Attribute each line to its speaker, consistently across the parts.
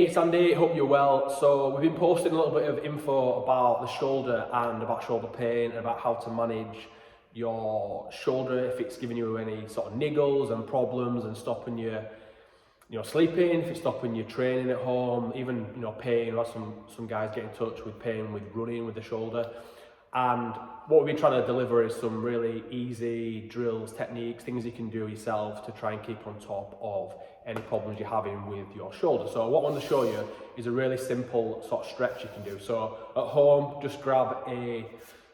Speaker 1: Hey Sandy, hope you're well. So we've been posting a little bit of info about the shoulder and about shoulder pain and about how to manage your shoulder if it's giving you any sort of niggles and problems and stopping you sleeping, if it's stopping you training at home, even pain. I've had some guys get in touch with pain with running with the shoulder. And what we've been trying to deliver is some really easy drills, techniques, things you can do yourself to try and keep on top of any problems you're having with your shoulder. So what I want to show you is a really simple sort of stretch you can do. So at home, just grab a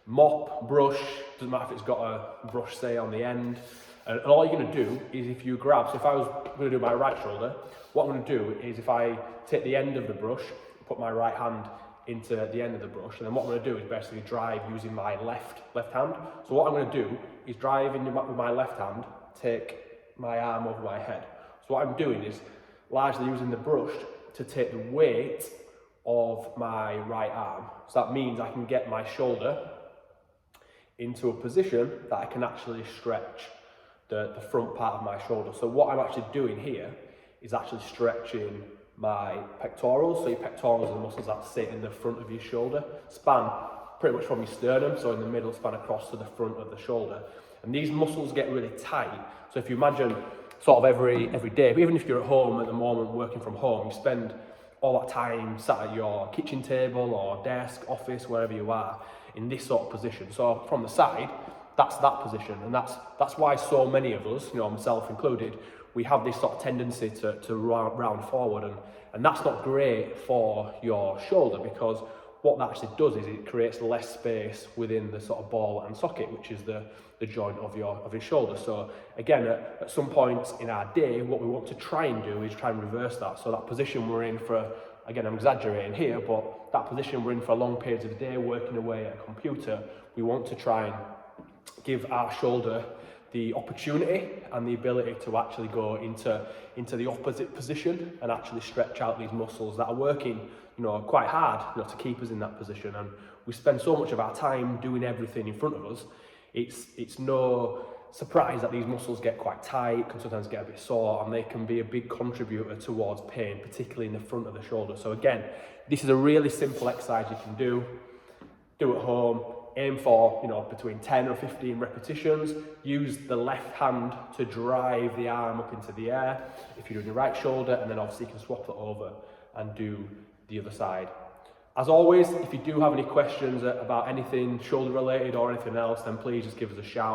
Speaker 1: mop, brush, doesn't matter if it's got a brush say on the end, and all you're going to do is if you grab, so if I was going to do my right shoulder, what I'm going to do is if I take the end of the brush, put my right hand into the end of the brush, and then what I'm going to do is basically drive using my left hand. So what I'm going to do is drive with my left hand, take my arm over my head. So what I'm doing is largely using the brush to take the weight of my right arm. So that means I can get my shoulder into a position that I can actually stretch the front part of my shoulder. So what I'm actually doing here is actually stretching my pectorals. So your pectorals are the muscles that sit in the front of your shoulder, span pretty much from your sternum, so in the middle, span across to the front of the shoulder. And these muscles get really tight. So if you imagine sort of every day, even if you're at home at the moment, working from home, you spend all that time sat at your kitchen table or desk, office, wherever you are, in this sort of position. So from the side, that's that position, and that's why so many of us, myself included, we have this sort of tendency to round forward, and that's not great for your shoulder, because what that actually does is it creates less space within the sort of ball and socket, which is the joint of your shoulder. So again, at some points in our day, what we want to try and do is try and reverse that. So that position we're in for, again, I'm exaggerating here, but that position we're in for long periods of the day, working away at a computer, we want to try and give our shoulder the opportunity and the ability to actually go into the opposite position and actually stretch out these muscles that are working quite hard to keep us in that position. And we spend so much of our time doing everything in front of us, it's no surprise that these muscles get quite tight, can sometimes get a bit sore, and they can be a big contributor towards pain, particularly in the front of the shoulder. So again, this is a really simple exercise you can do at home. Aim for between 10 or 15 repetitions. Use the left hand to drive the arm up into the air if you're doing your right shoulder, and then obviously you can swap it over and do the other side. As always, if you do have any questions about anything shoulder related or anything else, then please just give us a shout.